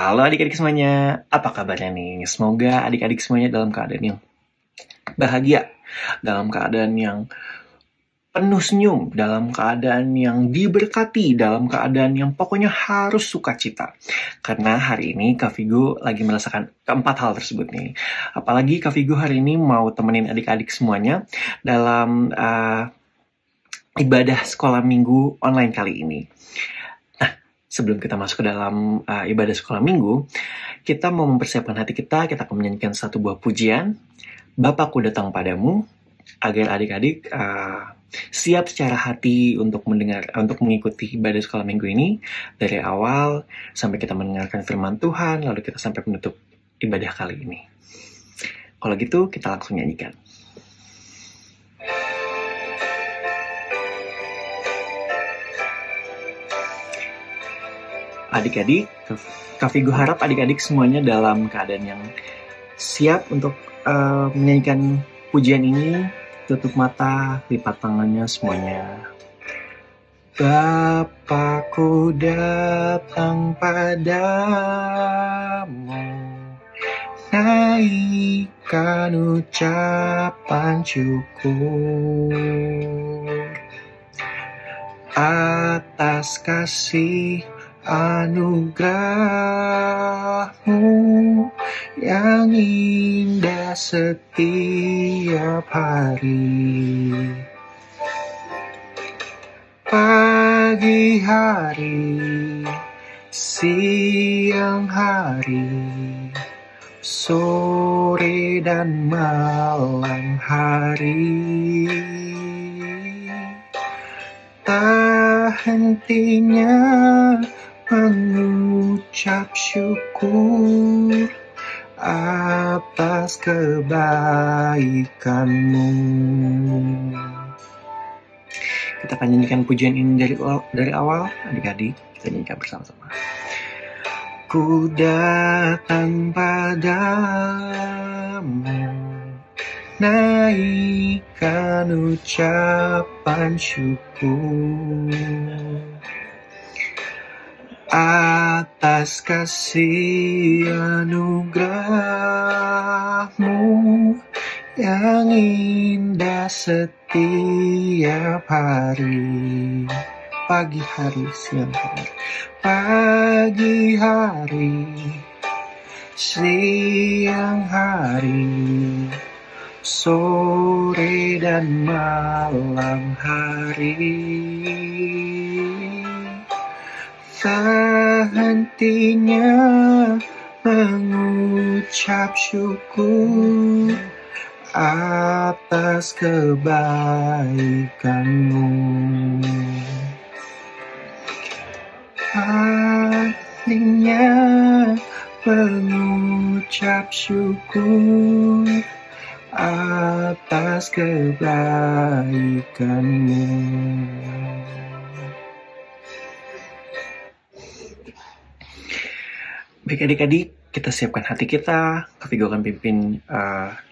Halo adik-adik semuanya, apa kabarnya nih? Semoga adik-adik semuanya dalam keadaan yang bahagia, dalam keadaan yang penuh senyum, dalam keadaan yang diberkati, dalam keadaan yang pokoknya harus sukacita. Karena hari ini Kak Vigo lagi merasakan keempat hal tersebut nih. Apalagi Kak Vigo hari ini mau temenin adik-adik semuanya dalam ibadah sekolah minggu online kali ini. Sebelum kita masuk ke dalam ibadah sekolah minggu, kita mau mempersiapkan hati kita akan menyanyikan satu buah pujian, Bapakku datang padamu, agar adik-adik siap secara hati untuk mengikuti ibadah sekolah minggu ini, dari awal sampai kita mendengarkan firman Tuhan, lalu kita sampai menutup ibadah kali ini. Kalau gitu, kita langsung nyanyikan. Adik-adik, Kak Vigo harap adik-adik semuanya dalam keadaan yang siap untuk menyanyikan pujian ini. Tutup mata, lipat tangannya semuanya. Bapakku datang padamu, naikkan ucapan syukur atas kasih anugerahmu yang indah setiap hari. Pagi hari, siang hari, sore dan malam hari, tak hentinya mengucap syukur atas kebaikanmu. Kita akan nyanyikan pujian ini dari awal, adik-adik. Kita nyanyikan bersama-sama. Ku datang padamu, naikkan ucapan syukur atas kasih anugerahmu yang indah setiap hari. Pagi hari, siang hari, pagi hari, siang hari, sore dan malam hari, tak hentinya mengucap syukur atas kebaikanmu. Hatinya mengucap syukur atas kebaikanmu. Baik adik-adik, kita siapkan hati kita. Kak Vigo akan pimpin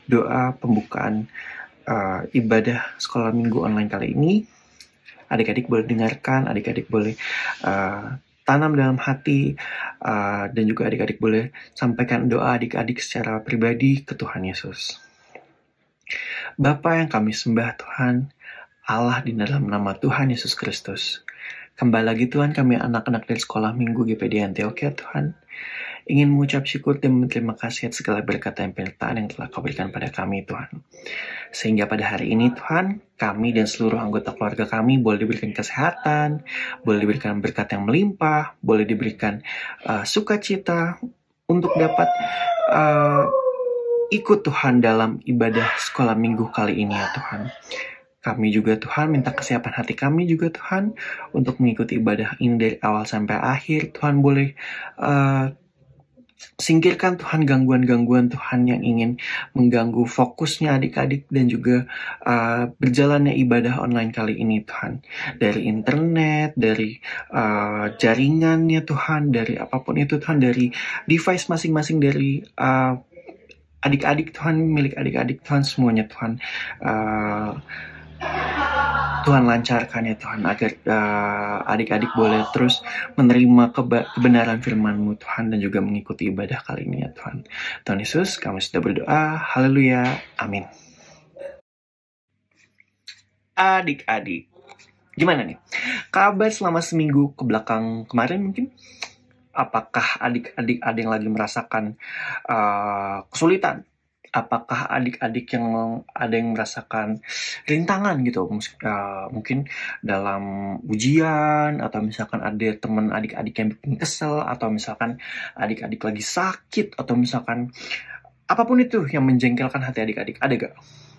doa pembukaan ibadah sekolah minggu online kali ini. Adik-adik boleh dengarkan, adik-adik boleh tanam dalam hati, dan juga adik-adik boleh sampaikan doa adik-adik secara pribadi ke Tuhan Yesus. Bapa yang kami sembah Tuhan, Allah di dalam nama Tuhan Yesus Kristus. Kembali lagi Tuhan, kami anak-anak dari sekolah minggu GPD Antioquia Tuhan, ingin mengucap syukur dan berterima kasih atas segala berkat dan penyertaan yang telah Kau berikan pada kami Tuhan. Sehingga pada hari ini Tuhan, kami dan seluruh anggota keluarga kami boleh diberikan kesehatan, boleh diberikan berkat yang melimpah, boleh diberikan sukacita untuk dapat ikut Tuhan dalam ibadah sekolah minggu kali ini ya Tuhan. Kami juga Tuhan minta kesiapan hati kami juga Tuhan untuk mengikuti ibadah ini dari awal sampai akhir. Tuhan boleh singkirkan Tuhan gangguan-gangguan Tuhan yang ingin mengganggu fokusnya adik-adik dan juga berjalannya ibadah online kali ini Tuhan. Dari internet, dari jaringannya Tuhan, dari apapun itu Tuhan, dari device masing-masing, dari adik-adik Tuhan, milik adik-adik Tuhan, semuanya Tuhan. Tuhan lancarkan ya Tuhan, agar adik-adik boleh terus menerima kebenaran firman-Mu Tuhan, dan juga mengikuti ibadah kali ini ya Tuhan. Tuhan Yesus, kami sudah berdoa. Haleluya. Amin. Adik-adik, gimana nih kabar selama seminggu ke belakang kemarin mungkin? Apakah adik-adik ada yang lagi merasakan kesulitan? Apakah adik-adik yang ada yang merasakan rintangan gitu? Mungkin dalam ujian, atau misalkan ada teman adik-adik yang bikin kesel, atau misalkan adik-adik lagi sakit, atau misalkan apapun itu yang menjengkelkan hati adik-adik. Ada gak?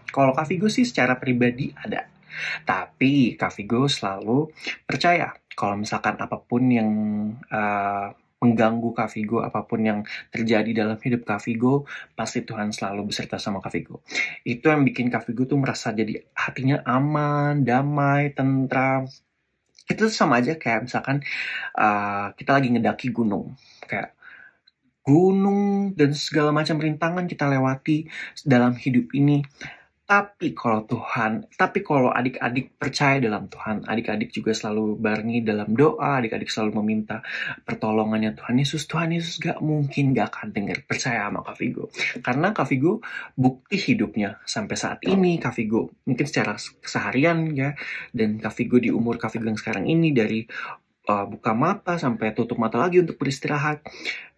Kalau Kak Vigo sih secara pribadi ada. Tapi Kak Vigo selalu percaya kalau misalkan apapun yang mengganggu Kak Vigo, apapun yang terjadi dalam hidup Kak Vigo, pasti Tuhan selalu beserta sama Kak Vigo. Itu yang bikin Kak Vigo tuh merasa jadi hatinya aman, damai, tentram. Itu sama aja kayak misalkan kita lagi ngedaki gunung. Kayak gunung dan segala macam rintangan kita lewati dalam hidup ini. Tapi kalau adik-adik percaya dalam Tuhan, adik-adik juga selalu barengi dalam doa, adik-adik selalu meminta pertolongannya Tuhan Yesus gak mungkin gak akan dengar. Percaya sama Kak Vigo. Karena Kak Vigo bukti hidupnya sampai saat ini. Kak Vigo mungkin secara keseharian ya, dan Kak Vigo di umur Kak Vigo yang sekarang ini, dari buka mata sampai tutup mata lagi untuk beristirahat,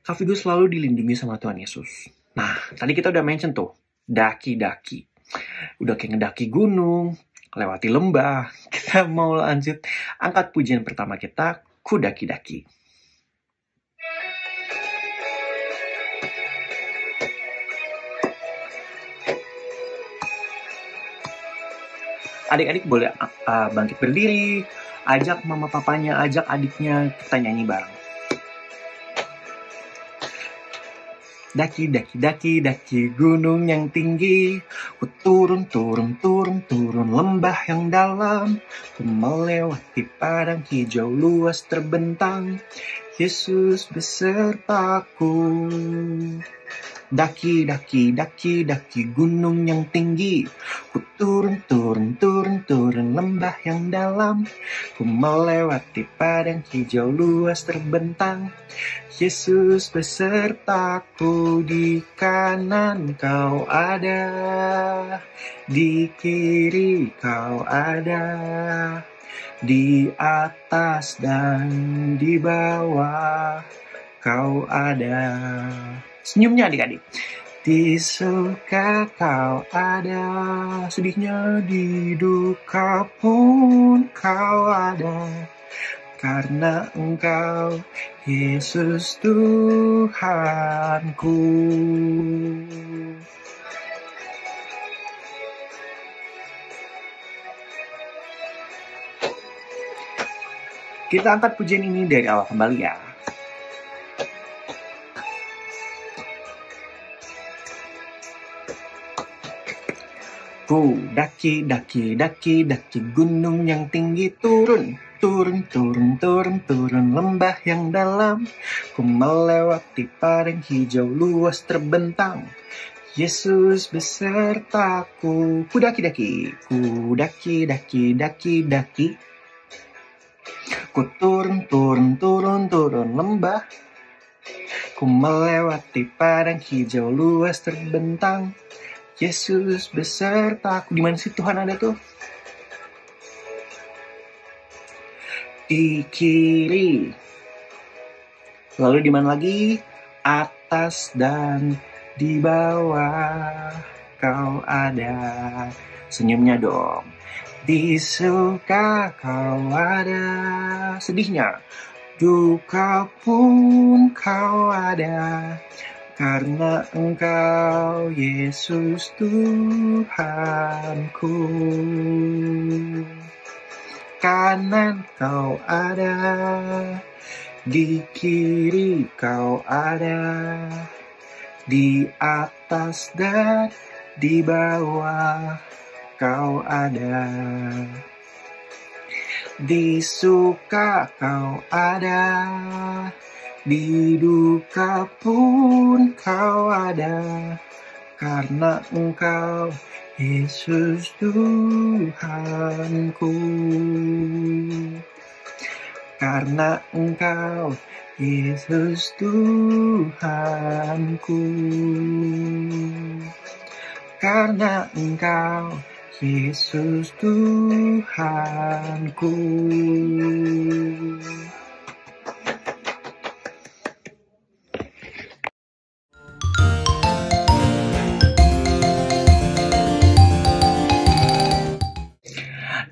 Kak Vigo selalu dilindungi sama Tuhan Yesus. Nah, tadi kita udah mention tuh, daki-daki. Udah kayak ngedaki gunung, lewati lembah. Kita mau lanjut angkat pujian pertama kita, Ku Daki-Daki. Adik-adik boleh bangkit berdiri, ajak mama papanya, ajak adiknya, kita nyanyi bareng. Daki, daki, daki, daki gunung yang tinggi, ku turun, turun, turun, turun lembah yang dalam, ku melewati padang hijau luas terbentang, Yesus besertaku. Daki, daki, daki, daki gunung yang tinggi, ku turun, turun, turun, turun lembah yang dalam, ku melewati padang hijau luas terbentang, Yesus besertaku. Di kanan kau ada, di kiri kau ada, di atas dan di bawah kau ada. Senyumnya adik-adik. Di suka kau ada, sedihnya di duka pun kau ada, karena Engkau Yesus Tuhanku. Kita angkat pujian ini dari awal kembali ya. Ku daki, daki, daki, daki gunung yang tinggi, turun, turun, turun, turun, turun lembah yang dalam, ku melewati padang hijau luas terbentang, Yesus besertaku. Ku daki, daki, ku daki, daki, daki, daki, ku turun, turun, turun, turun lembah, ku melewati padang hijau luas terbentang, Yesus besertaku. Di mana sih Tuhan ada tuh? Di kiri. Lalu di mana lagi? Atas dan di bawah kau ada. Senyumnya dong. Di suka kau ada, sedihnya duka pun kau ada, karena Engkau Yesus Tuhanku. Kanan kau ada, di kiri kau ada, di atas dan di bawah kau ada. Di suka kau ada, di duka pun kau ada, karena Engkau Yesus Tuhanku. Karena Engkau, Yesus Tuhanku. Karena Engkau, Yesus Tuhanku.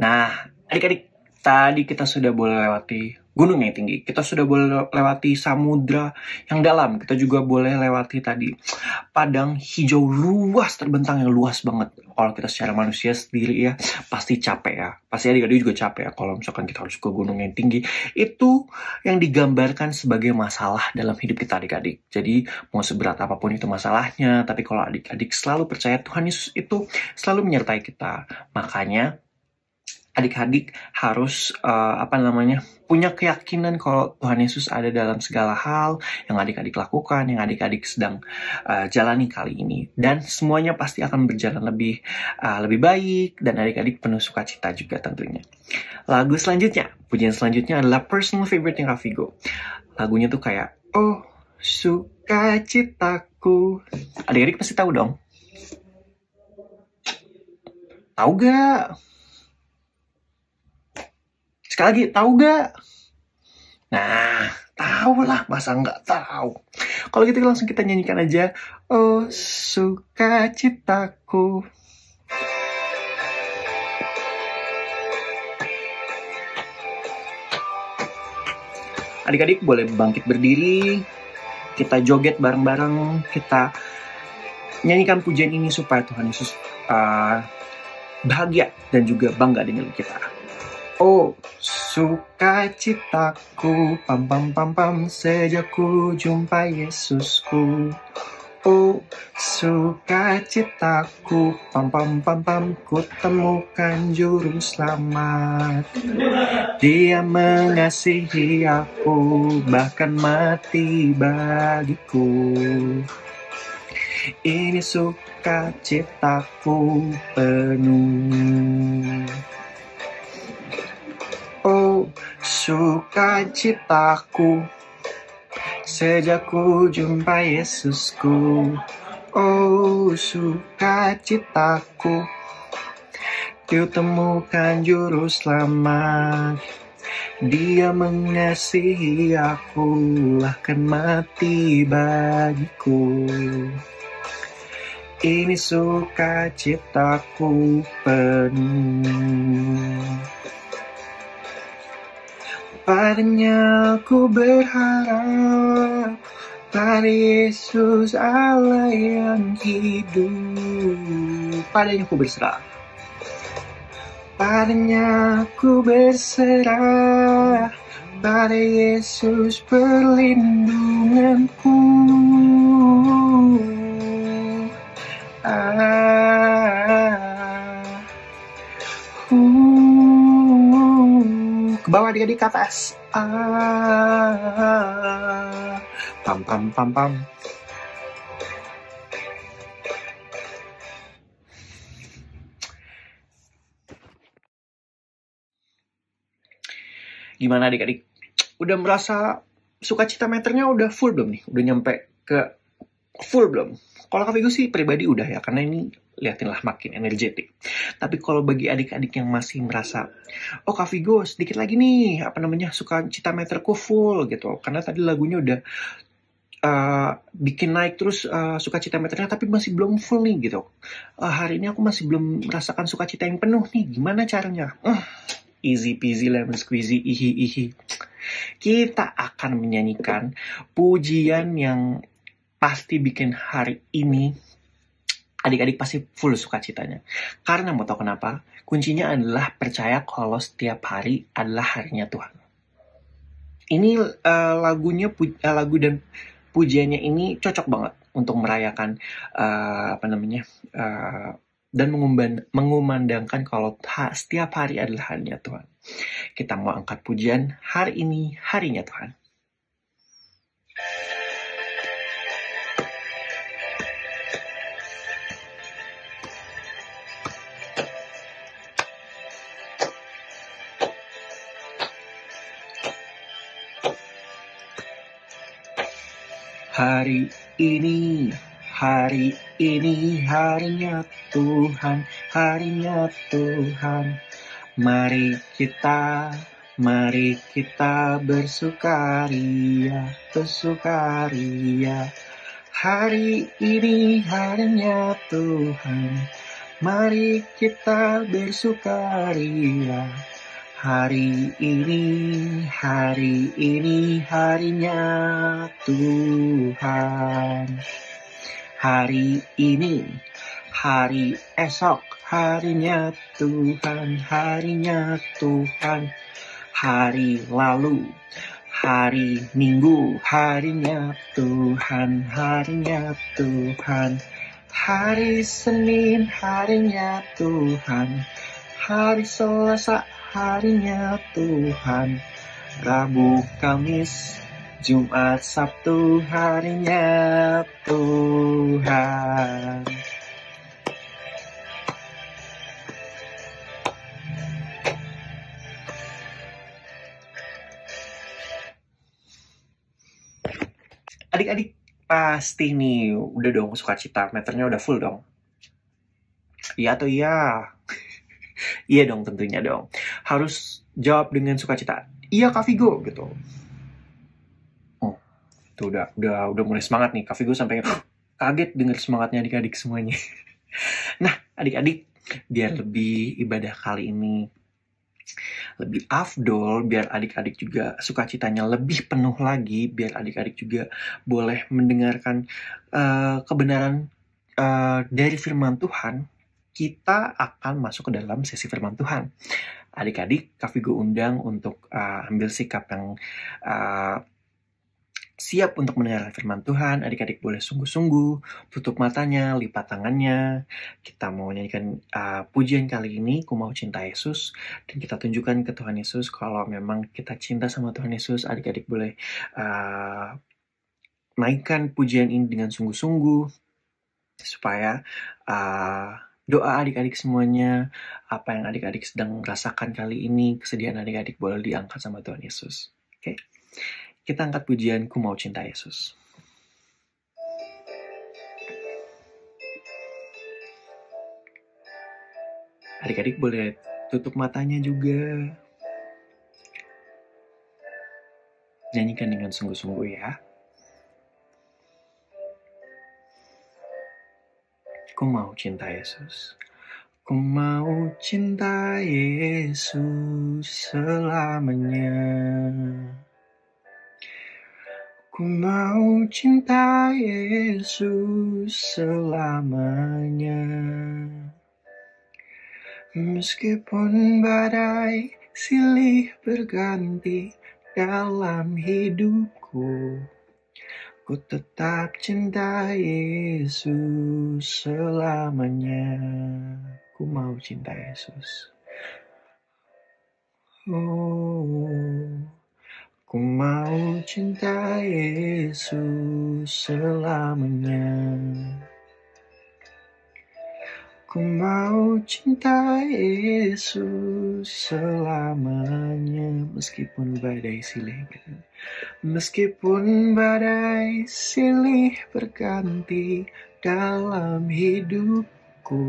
Nah, adik-adik, tadi kita sudah boleh lewati gunung yang tinggi, kita sudah boleh lewati samudra yang dalam, kita juga boleh lewati tadi padang hijau luas, terbentang yang luas banget. Kalau kita secara manusia sendiri ya, pasti capek ya. Pasti adik-adik juga capek ya kalau misalkan kita harus ke gunung yang tinggi. Itu yang digambarkan sebagai masalah dalam hidup kita adik-adik. Jadi mau seberat apapun itu masalahnya, tapi kalau adik-adik selalu percaya Tuhan Yesus itu selalu menyertai kita. Makanya adik-adik harus punya keyakinan kalau Tuhan Yesus ada dalam segala hal yang adik-adik lakukan, yang adik-adik sedang jalani kali ini, dan semuanya pasti akan berjalan lebih baik, dan adik-adik penuh sukacita juga tentunya. Lagu selanjutnya, pujian selanjutnya adalah personal favorite Kak Vigo. Lagunya tuh kayak oh sukacitaku. Adik-adik pasti tahu dong. Tahu gak? Sekali lagi, tahu gak? Nah, tahu lah, masa nggak tahu? Kalau gitu langsung kita nyanyikan aja. Oh, sukacitaku. Adik-adik boleh bangkit berdiri. Kita joget bareng-bareng. Kita nyanyikan pujian ini supaya Tuhan Yesus bahagia dan juga bangga dengan kita. Oh, sukacitaku, pam pam pam pam, sejak ku jumpa Yesusku. Oh, sukacitaku, pam pam pam pam, ku temukan juru selamat. Dia mengasihi aku, bahkan mati bagiku. Ini sukacitaku penuh. Oh, sukacitaku, sejak ku jumpa Yesusku. Oh, sukacitaku, ku temukan juru selamat. Dia mengasihi aku, bahkan mati bagiku. Ini sukacitaku penuh. Padanya ku berharap, pada Yesus Allah yang hidup. Padanya ku berserah. Padanya ku berserah, pada Yesus perlindunganku. Ke bawah, adik-adik, ke atas. Pam pam pam pam. Gimana adik-adik? Udah merasa sukacita meternya udah full belum nih? Udah nyampe ke full belum? Kalau Kak Vigo sih pribadi udah ya, karena ini liatinlah makin energetik. Tapi kalau bagi adik-adik yang masih merasa, oh Kak Vigo sedikit lagi nih, sukacita meterku full gitu. Karena tadi lagunya udah bikin naik terus sukacita meternya, tapi masih belum full nih gitu. Hari ini aku masih belum merasakan sukacita yang penuh nih. Gimana caranya? Easy peasy lemon squeezy, ihi. Kita akan menyanyikan pujian yang pasti bikin hari ini adik-adik pasti full sukacitanya. Karena mau tahu kenapa? Kuncinya adalah percaya kalau setiap hari adalah harinya Tuhan. Ini lagu dan pujiannya ini cocok banget untuk merayakan dan mengumandangkan kalau setiap hari adalah harinya Tuhan. Kita mau angkat pujian, hari ini harinya Tuhan. Hari ini, hari ini harinya Tuhan, harinya Tuhan. Mari kita bersukaria, bersukaria. Hari ini harinya Tuhan, mari kita bersukaria. Hari ini harinya Tuhan. Hari ini, hari esok, harinya Tuhan, harinya Tuhan. Hari lalu, hari Minggu, harinya Tuhan, harinya Tuhan. Hari Senin, harinya Tuhan. Hari Selasa, harinya Tuhan. Rabu, Kamis, Jumat, Sabtu, harinya Tuhan. Adik-adik pasti nih udah dong sukacita, meternya udah full dong. Iya atau iya? Iya dong, tentunya dong. Harus jawab dengan sukacita. Iya Kak Vigo gitu. Oh, itu udah mulai semangat nih. Kak Vigo sampai kaget dengar semangatnya adik-adik semuanya. Nah, adik-adik, biar lebih ibadah kali ini lebih afdol, biar adik-adik juga sukacitanya lebih penuh lagi, biar adik-adik juga boleh mendengarkan kebenaran dari firman Tuhan, kita akan masuk ke dalam sesi firman Tuhan. Adik-adik, Kak Vigo undang untuk ambil sikap yang siap untuk mendengarkan firman Tuhan. Adik-adik boleh sungguh-sungguh, tutup matanya, lipat tangannya. Kita mau nyanyikan pujian kali ini, Ku Mau Cinta Yesus. Dan kita tunjukkan ke Tuhan Yesus kalau memang kita cinta sama Tuhan Yesus. Adik-adik boleh naikkan pujian ini dengan sungguh-sungguh, supaya doa adik-adik semuanya, apa yang adik-adik sedang rasakan kali ini, kesedihan adik-adik boleh diangkat sama Tuhan Yesus. Oke? Kita angkat pujian Ku Mau Cinta Yesus. Adik-adik boleh tutup matanya juga. Nyanyikan dengan sungguh-sungguh ya. Ku mau cinta Yesus. Ku mau cinta Yesus selamanya. Ku mau cinta Yesus selamanya. Meskipun badai silih berganti dalam hidupku, ku tetap cinta Yesus selamanya. Ku mau cinta Yesus. Oh. Ku mau cinta Yesus selamanya. Ku mau cinta Yesus selamanya. Meskipun badai silih berganti, meskipun badai silih berganti dalam hidupku,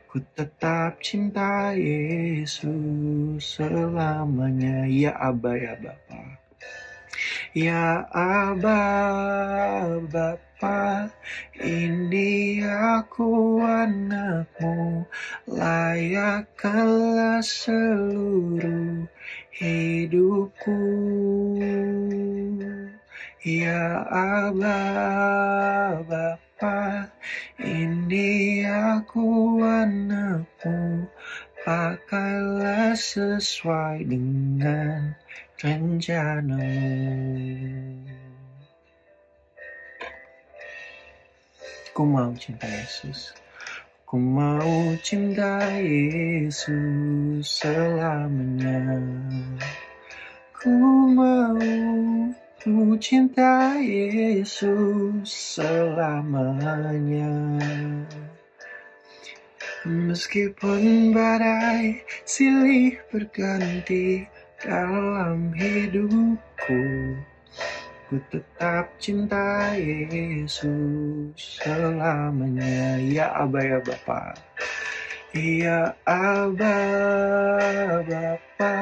ku tetap cinta Yesus selamanya. Ya Aba, ya Bapa. Ya Aba, Bapa, ini aku anakmu, layakkanlah seluruh hidupku. Ya Aba, Bapa, ini aku anakmu, pakailah sesuai dengan rencanamu. Ku mau cinta Yesus. Ku mau cinta Yesus selamanya. Ku mau cinta Yesus selamanya. Meskipun badai silih berganti dalam hidupku, ku tetap cinta Yesus selamanya. Ya Aba ya Bapa, ya Aba Bapa,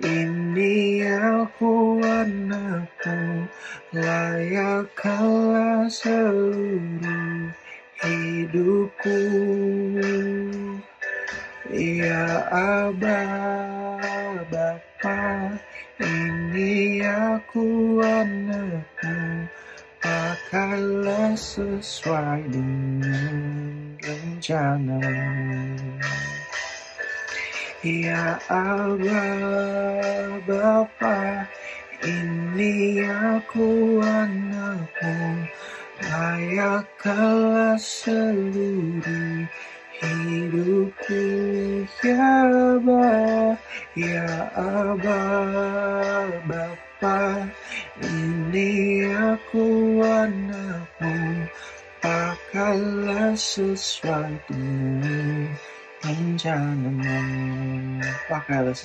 ini aku anakmu, layakkanlah seluruh hidupku. Ya Aba Bapa, ini aku anakmu, pakailah sesuai dengan rencanamu. Ya Aba Bapa, ini aku anakmu, layakkanlah seluruh hidupku. Ya Aba Bapa, ini aku anakmu, pakailah sesuai dengan rencanamu. Pakailah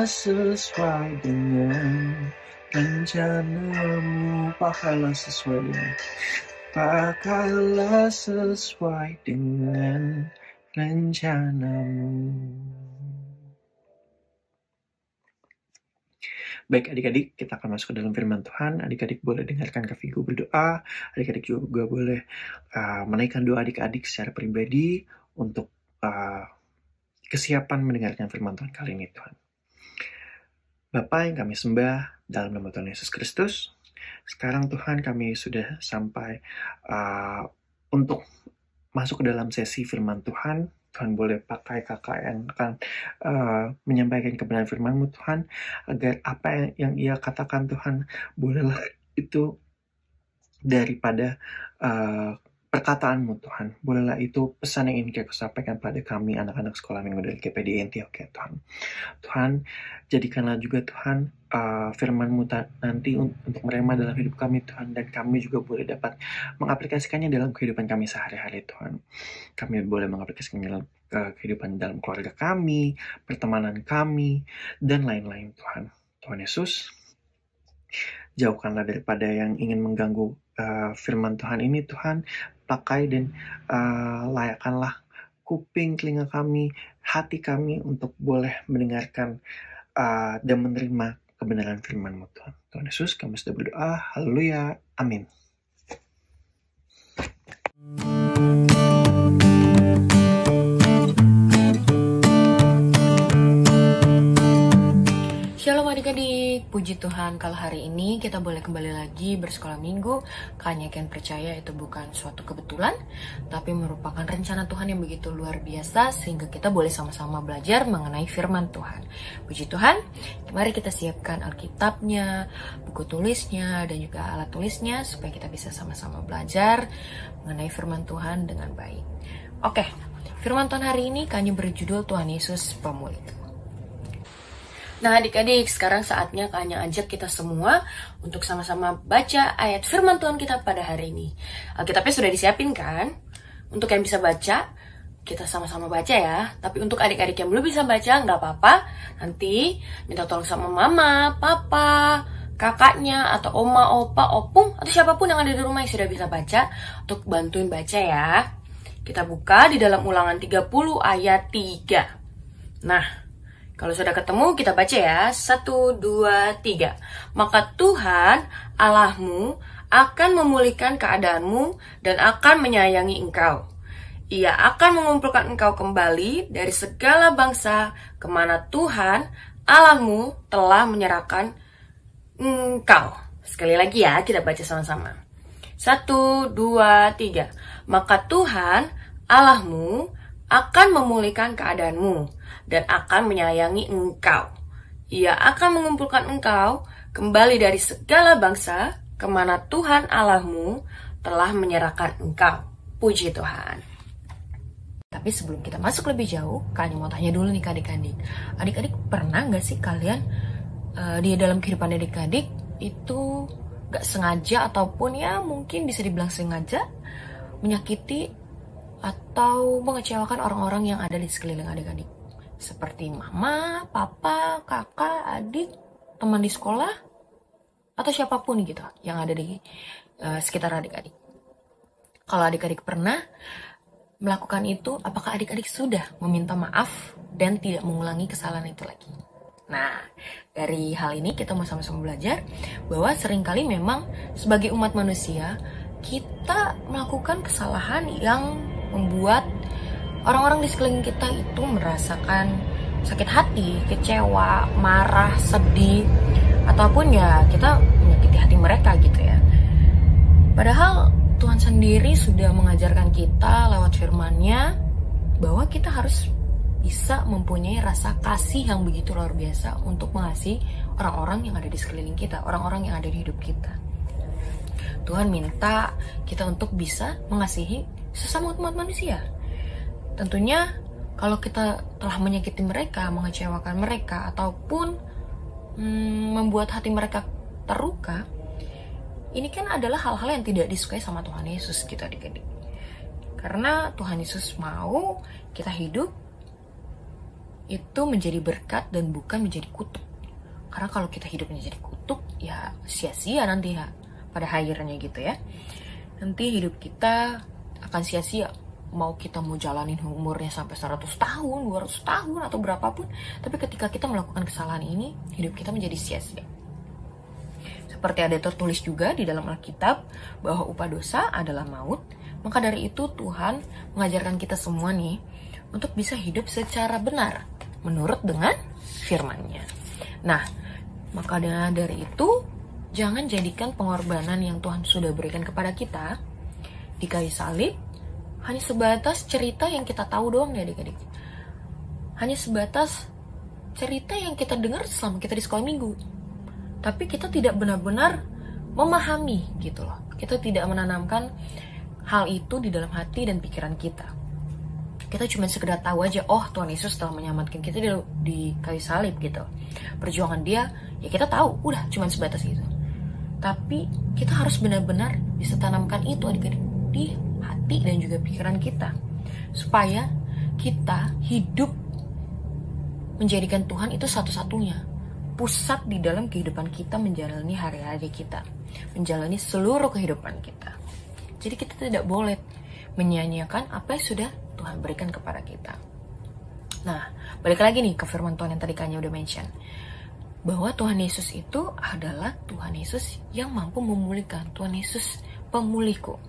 sesuai dengan rencanamu. Pakailah sesuai dengan rencanamu. Baik adik-adik, kita akan masuk ke dalam firman Tuhan. Adik-adik boleh dengarkan Kak Vigo berdoa. Adik-adik juga boleh menaikkan doa adik-adik secara pribadi untuk kesiapan mendengarkan firman Tuhan kali ini, Tuhan. Bapa yang kami sembah dalam nama Tuhan Yesus Kristus, sekarang Tuhan kami sudah sampai untuk masuk ke dalam sesi firman Tuhan. Tuhan boleh pakai kakak yang akan menyampaikan kebenaran firman-Mu Tuhan, agar apa yang ia katakan Tuhan, bolehlah itu daripada perkataan-Mu Tuhan. Bolehlah itu pesan yang ingin Kau sampaikan pada kami anak-anak sekolah minggu dari GPD Antioch ya Tuhan. Tuhan, jadikanlah juga Tuhan firman-Mu nanti untuk merema dalam hidup kami Tuhan, dan kami juga boleh dapat mengaplikasikannya dalam kehidupan kami sehari-hari Tuhan. Kami boleh mengaplikasikannya dalam kehidupan dalam keluarga kami, pertemanan kami, dan lain-lain Tuhan. Tuhan Yesus, jauhkanlah daripada yang ingin mengganggu firman Tuhan ini Tuhan. Pakai dan layakkanlah kuping, telinga kami, hati kami untuk boleh mendengarkan dan menerima kebenaran firman-Mu Tuhan. Tuhan Yesus, kami sudah berdoa. Haleluya. Amin. Shalom adik-adik, puji Tuhan kalau hari ini kita boleh kembali lagi bersekolah minggu. Kayaknya kan percaya itu bukan suatu kebetulan, tapi merupakan rencana Tuhan yang begitu luar biasa, sehingga kita boleh sama-sama belajar mengenai firman Tuhan. Puji Tuhan, mari kita siapkan Alkitabnya, buku tulisnya, dan juga alat tulisnya, supaya kita bisa sama-sama belajar mengenai firman Tuhan dengan baik. Oke, firman Tuhan hari ini kayaknya berjudul Tuhan Yesus Pemulih. Nah adik-adik, sekarang saatnya Kanya ajak kita semua untuk sama-sama baca ayat firman Tuhan kita pada hari ini. Alkitabnya sudah disiapin kan? Untuk yang bisa baca, kita sama-sama baca ya. Tapi untuk adik-adik yang belum bisa baca, nggak apa-apa. Nanti minta tolong sama mama, papa, kakaknya, atau oma, opa, opung, atau siapapun yang ada di rumah yang sudah bisa baca, untuk bantuin baca ya. Kita buka di dalam Ulangan 30 ayat 3. Nah, kalau sudah ketemu, kita baca ya. 1, 2, 3. Maka Tuhan Allahmu akan memulihkan keadaanmu dan akan menyayangi engkau. Ia akan mengumpulkan engkau kembali dari segala bangsa kemana Tuhan Allahmu telah menyerahkan engkau. Sekali lagi ya, kita baca sama-sama. 1, 2, 3. Maka Tuhan Allahmu akan memulihkan keadaanmu dan akan menyayangi engkau. Ia akan mengumpulkan engkau kembali dari segala bangsa kemana Tuhan Allahmu telah menyerahkan engkau. Puji Tuhan. Tapi sebelum kita masuk lebih jauh, kalian mau tanya dulu nih ke adik-adik. Adik-adik pernah gak sih kalian di dalam kehidupan adik-adik itu gak sengaja ataupun ya mungkin bisa dibilang sengaja menyakiti atau mengecewakan orang-orang yang ada di sekeliling adik-adik? Seperti mama, papa, kakak, adik, teman di sekolah, atau siapapun gitu yang ada di sekitar adik-adik. Kalau adik-adik pernah melakukan itu, apakah adik-adik sudah meminta maaf dan tidak mengulangi kesalahan itu lagi? Nah, dari hal ini kita mau sama-sama belajar bahwa seringkali memang sebagai umat manusia kita melakukan kesalahan yang membuat orang-orang di sekeliling kita itu merasakan sakit hati, kecewa, marah, sedih, ataupun ya kita menyakiti hati mereka gitu ya. Padahal Tuhan sendiri sudah mengajarkan kita lewat firman-Nya bahwa kita harus bisa mempunyai rasa kasih yang begitu luar biasa untuk mengasihi orang-orang yang ada di sekeliling kita, orang-orang yang ada di hidup kita. Tuhan minta kita untuk bisa mengasihi sesama umat manusia. Tentunya kalau kita telah menyakiti mereka, mengecewakan mereka, ataupun membuat hati mereka terluka, ini kan adalah hal-hal yang tidak disukai sama Tuhan Yesus gitu adik-adik. Karena Tuhan Yesus mau kita hidup itu menjadi berkat dan bukan menjadi kutuk. Karena kalau kita hidup menjadi kutuk, ya sia-sia nanti ya pada akhirnya gitu ya. Nanti hidup kita akan sia-sia. Mau kita mau jalanin umurnya sampai 100 tahun, 200 tahun, atau berapapun. Tapi ketika kita melakukan kesalahan ini, hidup kita menjadi sia-sia. Seperti ada tertulis juga di dalam Alkitab bahwa upah dosa adalah maut. Maka dari itu Tuhan mengajarkan kita semua nih untuk bisa hidup secara benar menurut dengan firman-Nya. Nah, maka dari itu jangan jadikan pengorbanan yang Tuhan sudah berikan kepada kita di kayu salib hanya sebatas cerita yang kita tahu doang ya adik-adik. Hanya sebatas cerita yang kita dengar selama kita di sekolah minggu. Tapi kita tidak benar-benar memahami gitu loh. Kita tidak menanamkan hal itu di dalam hati dan pikiran kita. Kita cuma sekedar tahu aja, oh Tuhan Yesus telah menyelamatkan kita di kayu salib gitu. Perjuangan dia, ya kita tahu, udah cuma sebatas itu. Tapi kita harus benar-benar bisa tanamkan itu adik-adik di hati dan juga pikiran kita. Supaya kita hidup menjadikan Tuhan itu satu-satunya pusat di dalam kehidupan kita, menjalani hari-hari kita, menjalani seluruh kehidupan kita. Jadi kita tidak boleh menyia-nyiakan apa yang sudah Tuhan berikan kepada kita. Nah, balik lagi nih ke firman Tuhan yang tadi Kanya udah mention. Bahwa Tuhan Yesus itu adalah Tuhan Yesus yang mampu memulihkan. Tuhan Yesus pemulihku.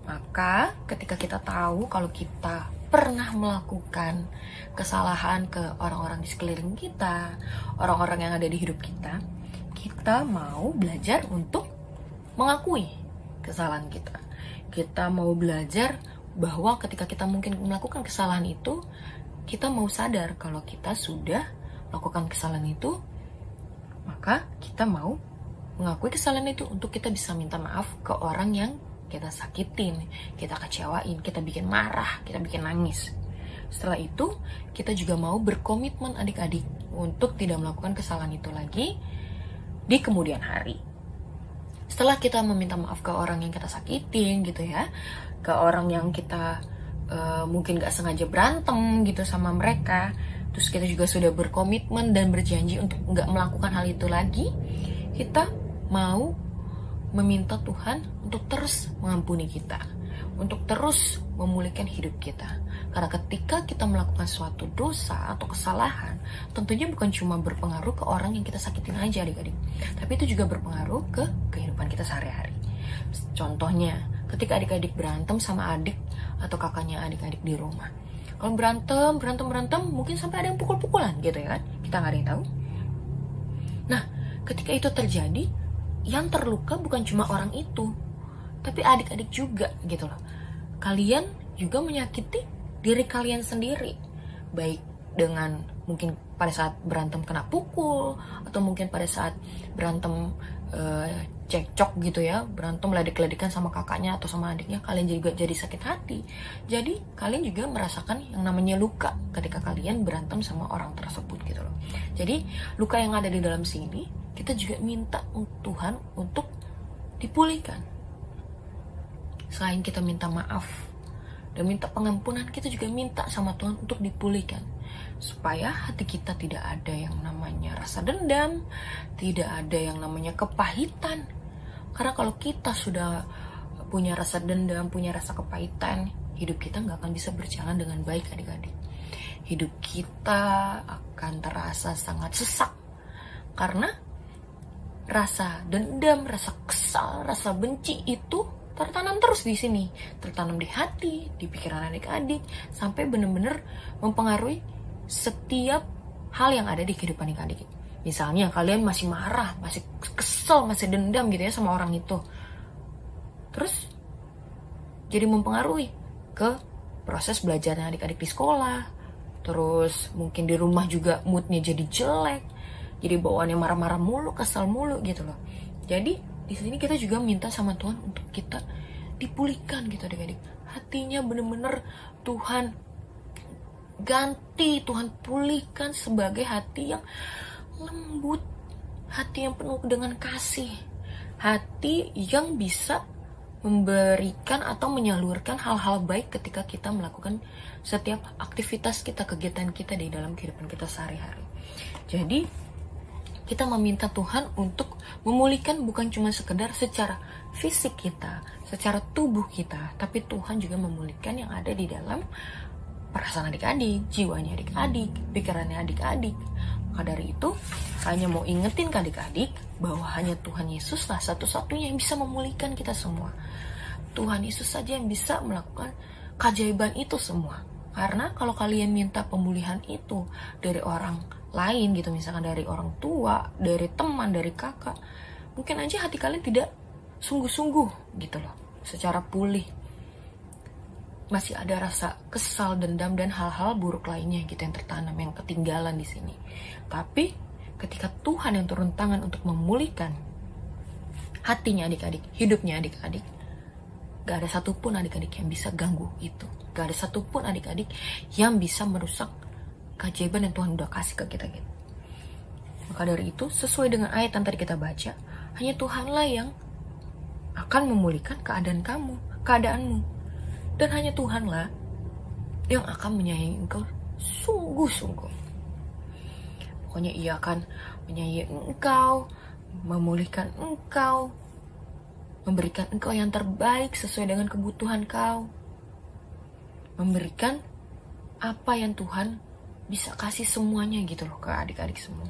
Maka ketika kita tahu kalau kita pernah melakukan kesalahan ke orang-orang di sekeliling kita, orang-orang yang ada di hidup kita, kita mau belajar untuk mengakui kesalahan kita. Kita mau belajar bahwa ketika kita mungkin melakukan kesalahan itu, kita mau sadar kalau kita sudah melakukan kesalahan itu, maka kita mau mengakui kesalahan itu untuk kita bisa minta maaf ke orang yang kita sakitin, kita kecewain, kita bikin marah, kita bikin nangis. Setelah itu, kita juga mau berkomitmen adik-adik untuk tidak melakukan kesalahan itu lagi di kemudian hari. Setelah kita meminta maaf ke orang yang kita sakitin gitu ya, ke orang yang kita mungkin gak sengaja berantem gitu sama mereka, terus kita juga sudah berkomitmen dan berjanji untuk gak melakukan hal itu lagi, kita mau meminta Tuhan untuk terus mengampuni kita, untuk terus memulihkan hidup kita. Karena ketika kita melakukan suatu dosa atau kesalahan, tentunya bukan cuma berpengaruh ke orang yang kita sakitin aja adik-adik, tapi itu juga berpengaruh ke kehidupan kita sehari-hari. Contohnya, ketika adik-adik berantem sama adik atau kakaknya adik-adik di rumah. Kalau berantem, mungkin sampai ada yang pukul-pukulan gitu ya kan, kita nggak ada yang tahu. Nah, ketika itu terjadi, yang terluka bukan cuma orang itu, tapi adik-adik juga gitu loh. Kalian juga menyakiti diri kalian sendiri, baik dengan mungkin pada saat berantem kena pukul, atau mungkin pada saat berantem cekcok gitu ya, berantem ledek-ledekan sama kakaknya atau sama adiknya, kalian juga jadi sakit hati. Jadi kalian juga merasakan yang namanya luka ketika kalian berantem sama orang tersebut gitu loh. Jadi luka yang ada di dalam sini, kita juga minta Tuhan untuk dipulihkan. Selain kita minta maaf dan minta pengampunan, kita juga minta sama Tuhan untuk dipulihkan. supaya hati kita tidak ada yang namanya rasa dendam, tidak ada yang namanya kepahitan. Karena kalau kita sudah punya rasa dendam, punya rasa kepahitan, hidup kita nggak akan bisa berjalan dengan baik adik-adik. Hidup kita akan terasa sangat sesak. Karena rasa dendam, rasa kesal, rasa benci itu tertanam terus di sini, tertanam di hati, di pikiran adik-adik, sampai benar-benar mempengaruhi setiap hal yang ada di kehidupan adik-adik. Misalnya kalian masih marah, masih kesel, masih dendam gitu ya sama orang itu, terus jadi mempengaruhi ke proses belajarnya adik-adik di sekolah. Terus mungkin di rumah juga moodnya jadi jelek, jadi bawaannya marah-marah mulu, kesal mulu gitu loh. Jadi di sini kita juga minta sama Tuhan untuk kita dipulihkan gitu adik-adik. Hatinya bener-bener Tuhan ganti, Tuhan pulihkan sebagai hati yang lembut, hati yang penuh dengan kasih, hati yang bisa memberikan atau menyalurkan hal-hal baik ketika kita melakukan setiap aktivitas kita, kegiatan kita di dalam kehidupan kita sehari-hari. Jadi kita meminta Tuhan untuk memulihkan bukan cuma sekedar secara fisik kita, secara tubuh kita, tapi Tuhan juga memulihkan yang ada di dalam perasaan adik-adik, jiwanya adik-adik, pikirannya adik-adik. Maka dari itu, hanya mau ingetin ke adik-adik bahwa hanya Tuhan Yesuslah satu-satunya yang bisa memulihkan kita semua. Tuhan Yesus saja yang bisa melakukan keajaiban itu semua. Karena kalau kalian minta pemulihan itu dari orang lain gitu, misalkan dari orang tua, dari teman, dari kakak, mungkin aja hati kalian tidak sungguh-sungguh gitu loh, secara pulih. Masih ada rasa kesal, dendam, dan hal-hal buruk lainnya gitu yang tertanam, yang ketinggalan di sini. Tapi ketika Tuhan yang turun tangan untuk memulihkan hatinya adik-adik, hidupnya adik-adik, gak ada satupun adik-adik yang bisa ganggu itu. Gak ada satupun adik-adik yang bisa merusak keajaiban yang Tuhan udah kasih ke kita gitu. Maka dari itu, sesuai dengan ayat yang tadi kita baca, hanya Tuhanlah yang akan memulihkan keadaan kamu, keadaanmu. Dan hanya Tuhanlah yang akan menyayangi engkau sungguh-sungguh. Pokoknya Ia akan menyayangi engkau, memulihkan engkau, memberikan engkau yang terbaik sesuai dengan kebutuhan kau, memberikan apa yang Tuhan bisa kasih semuanya gitu loh ke adik-adik semua.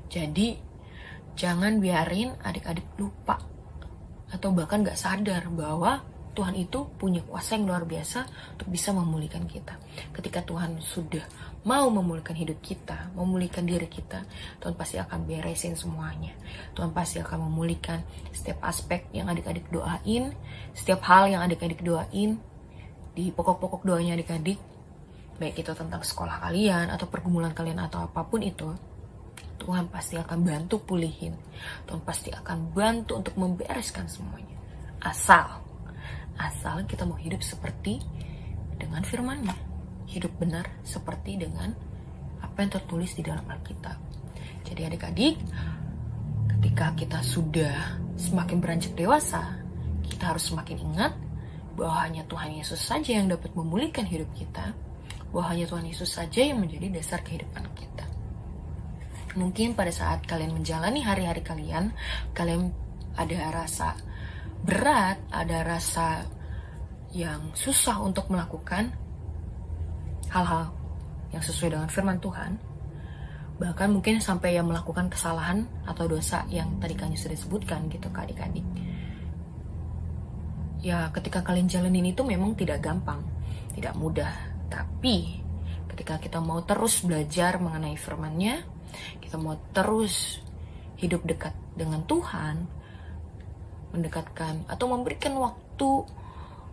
Jadi jangan biarin adik-adik lupa atau bahkan gak sadar bahwa Tuhan itu punya kuasa yang luar biasa untuk bisa memulihkan kita. Ketika Tuhan sudah mau memulihkan hidup kita, memulihkan diri kita, Tuhan pasti akan beresin semuanya. Tuhan pasti akan memulihkan setiap aspek yang adik-adik doain, setiap hal yang adik-adik doain, di pokok-pokok doanya adik-adik, baik itu tentang sekolah kalian, atau pergumulan kalian, atau apapun itu, Tuhan pasti akan bantu pulihin. Tuhan pasti akan bantu untuk membereskan semuanya. Asal kita mau hidup seperti dengan firman-Nya. Hidup benar seperti dengan apa yang tertulis di dalam Alkitab. Jadi adik-adik, ketika kita sudah semakin beranjak dewasa, kita harus semakin ingat bahwa hanya Tuhan Yesus saja yang dapat memulihkan hidup kita, bahwa hanya Tuhan Yesus saja yang menjadi dasar kehidupan kita. Mungkin pada saat kalian menjalani hari-hari kalian ada rasa berat, ada rasa yang susah untuk melakukan hal-hal yang sesuai dengan firman Tuhan, bahkan mungkin sampai yang melakukan kesalahan atau dosa yang tadi kalian sudah sebutkan gitu ke adik-adik. Ya, ketika kalian jalanin itu memang tidak gampang, tidak mudah. Tapi ketika kita mau terus belajar mengenai firman-Nya, kita mau terus hidup dekat dengan Tuhan, mendekatkan atau memberikan waktu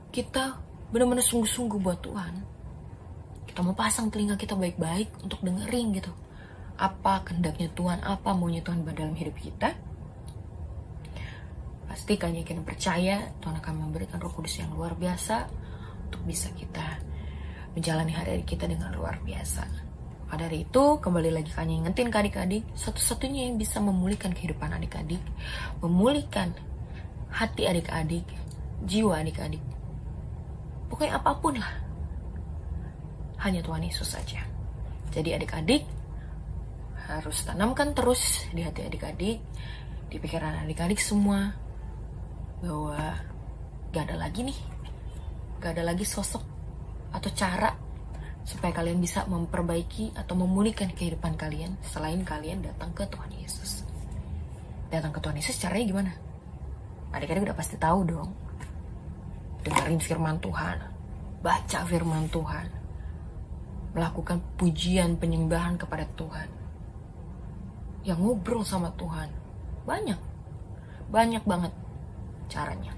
kita benar-benar sungguh-sungguh buat Tuhan. Kita mau pasang telinga kita baik-baik untuk dengerin gitu, apa kehendaknya Tuhan, apa maunya Tuhan dalam hidup kita. Pasti kalian yakin percaya Tuhan akan memberikan Roh Kudus yang luar biasa untuk bisa kita menjalani hari-hari kita dengan luar biasa. Maka dari itu, kembali lagi kalian ingetin ke adik-adik, satu-satunya yang bisa memulihkan kehidupan adik-adik, memulihkan hati adik-adik, jiwa adik-adik, pokoknya apapun lah, hanya Tuhan Yesus saja. Jadi adik-adik harus tanamkan terus di hati adik-adik, di pikiran adik-adik semua, bahwa gak ada lagi sosok atau cara supaya kalian bisa memperbaiki atau memulihkan kehidupan kalian selain kalian datang ke Tuhan Yesus. Datang ke Tuhan Yesus caranya gimana? Adik-adik udah pasti tahu dong. Dengerin firman Tuhan, baca firman Tuhan, melakukan pujian penyembahan kepada Tuhan, yang ngobrol sama Tuhan. Banyak banget caranya.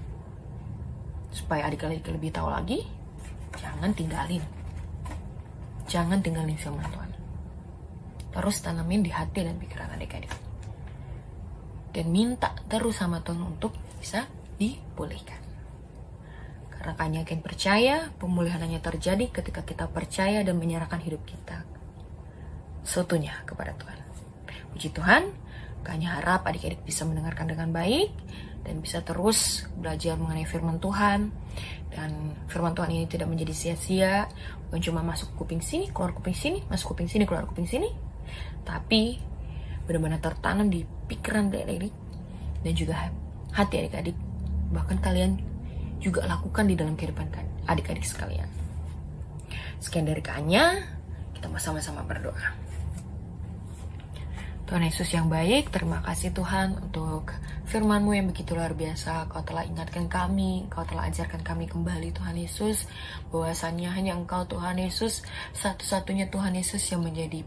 Supaya adik-adik lebih tahu lagi, jangan tinggalin firman Tuhan. Terus tanamin di hati dan pikiran adik-adik. Dan minta terus sama Tuhan untuk bisa dipulihkan. Karena kami yakin percaya, pemulihan hanya terjadi ketika kita percaya dan menyerahkan hidup kita seutuhnya kepada Tuhan. Puji Tuhan, kami harap adik-adik bisa mendengarkan dengan baik dan bisa terus belajar mengenai firman Tuhan. Dan firman Tuhan ini tidak menjadi sia-sia, bukan cuma masuk kuping sini, keluar kuping sini, masuk kuping sini, keluar kuping sini, tapi benar-benar tertanam di pikiran adik-adik dan juga hati adik-adik. Bahkan kalian juga lakukan di dalam kehidupan adik-adik sekalian. Sekian dari Kanya, kita sama-sama berdoa. Tuhan Yesus yang baik, terima kasih Tuhan untuk firman-Mu yang begitu luar biasa. Kau telah ingatkan kami, Kau telah ajarkan kami kembali Tuhan Yesus, bahwasannya hanya Engkau Tuhan Yesus, satu-satunya Tuhan Yesus yang menjadi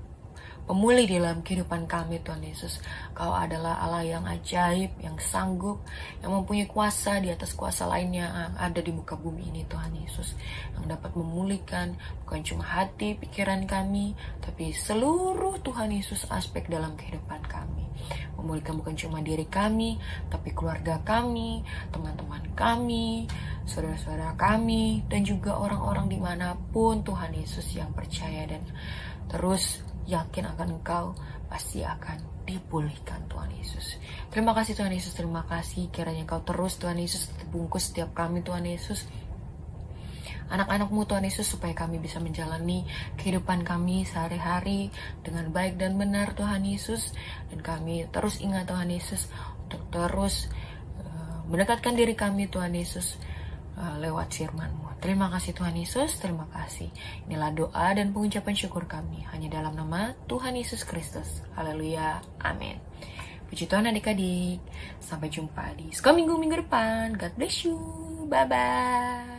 pemulih di dalam kehidupan kami Tuhan Yesus. Kau adalah Allah yang ajaib, yang sanggup, yang mempunyai kuasa di atas kuasa lainnya yang ada di muka bumi ini Tuhan Yesus, yang dapat memulihkan bukan cuma hati, pikiran kami, tapi seluruh Tuhan Yesus aspek dalam kehidupan kami. Memulihkan bukan cuma diri kami, tapi keluarga kami, teman-teman kami, saudara-saudara kami, dan juga orang-orang dimanapun Tuhan Yesus yang percaya dan terus yakin akan Engkau, pasti akan dipulihkan Tuhan Yesus. Terima kasih Tuhan Yesus, terima kasih kiranya Engkau terus Tuhan Yesus bungkus setiap kami Tuhan Yesus, anak-anak-Mu Tuhan Yesus, supaya kami bisa menjalani kehidupan kami sehari-hari dengan baik dan benar Tuhan Yesus. Dan kami terus ingat Tuhan Yesus untuk terus mendekatkan diri kami Tuhan Yesus lewat firman-Mu. Terima kasih Tuhan Yesus, terima kasih. Inilah doa dan pengucapan syukur kami hanya dalam nama Tuhan Yesus Kristus. Haleluya, amin. Puji Tuhan adik-adik. Sampai jumpa di sekolah minggu depan. God bless you. Bye-bye.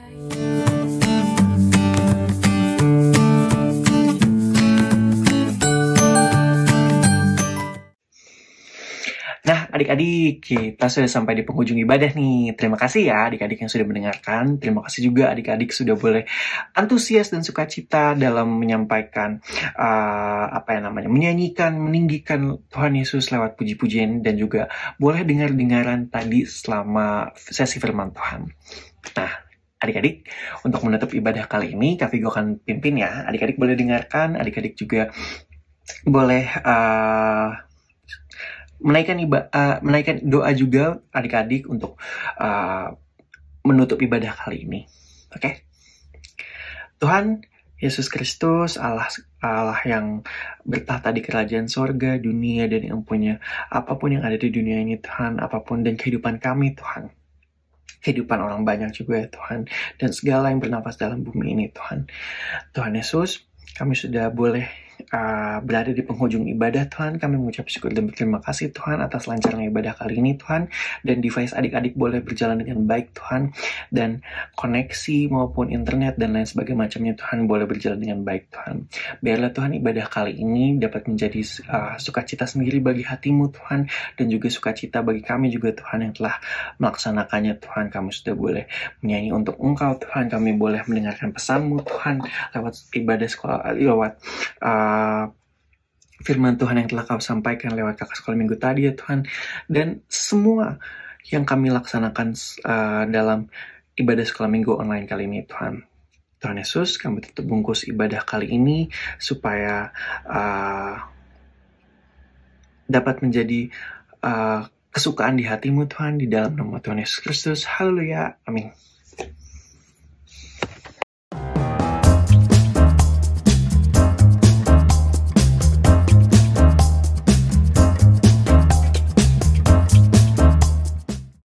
Nah, adik-adik, kita sudah sampai di penghujung ibadah nih. Terima kasih ya adik-adik yang sudah mendengarkan. Terima kasih juga adik-adik sudah boleh antusias dan sukacita dalam menyampaikan, menyanyikan, meninggikan Tuhan Yesus lewat puji-pujian dan juga boleh dengar-dengaran tadi selama sesi firman Tuhan. Nah, adik-adik, untuk menutup ibadah kali ini, Kak Vigo akan pimpin ya. Adik-adik boleh dengarkan, adik-adik juga boleh menaikkan doa juga adik-adik untuk menutup ibadah kali ini. Oke? Tuhan Yesus Kristus, Allah yang bertahta di kerajaan sorga, dunia, dan yang punya apapun yang ada di dunia ini Tuhan, apapun dan kehidupan kami Tuhan, kehidupan orang banyak juga ya Tuhan, dan segala yang bernafas dalam bumi ini Tuhan. Tuhan Yesus, kami sudah boleh berada di penghujung ibadah Tuhan. Kami mengucap syukur dan berterima kasih Tuhan atas lancarnya ibadah kali ini Tuhan, dan device adik-adik boleh berjalan dengan baik Tuhan, dan koneksi maupun internet dan lain sebagainya macamnya Tuhan boleh berjalan dengan baik Tuhan. Biarlah Tuhan ibadah kali ini dapat menjadi sukacita sendiri bagi hatimu Tuhan, dan juga sukacita bagi kami juga Tuhan yang telah melaksanakannya Tuhan. Kami sudah boleh menyanyi untuk Engkau Tuhan, kami boleh mendengarkan pesan-Mu Tuhan lewat ibadah sekolah, lewat firman Tuhan yang telah Kau sampaikan lewat kakak sekolah minggu tadi ya Tuhan, dan semua yang kami laksanakan dalam ibadah sekolah minggu online kali ini Tuhan. Tuhan Yesus, kami tutup bungkus ibadah kali ini supaya dapat menjadi kesukaan di hatimu Tuhan, di dalam nama Tuhan Yesus Kristus. Haleluya, amin.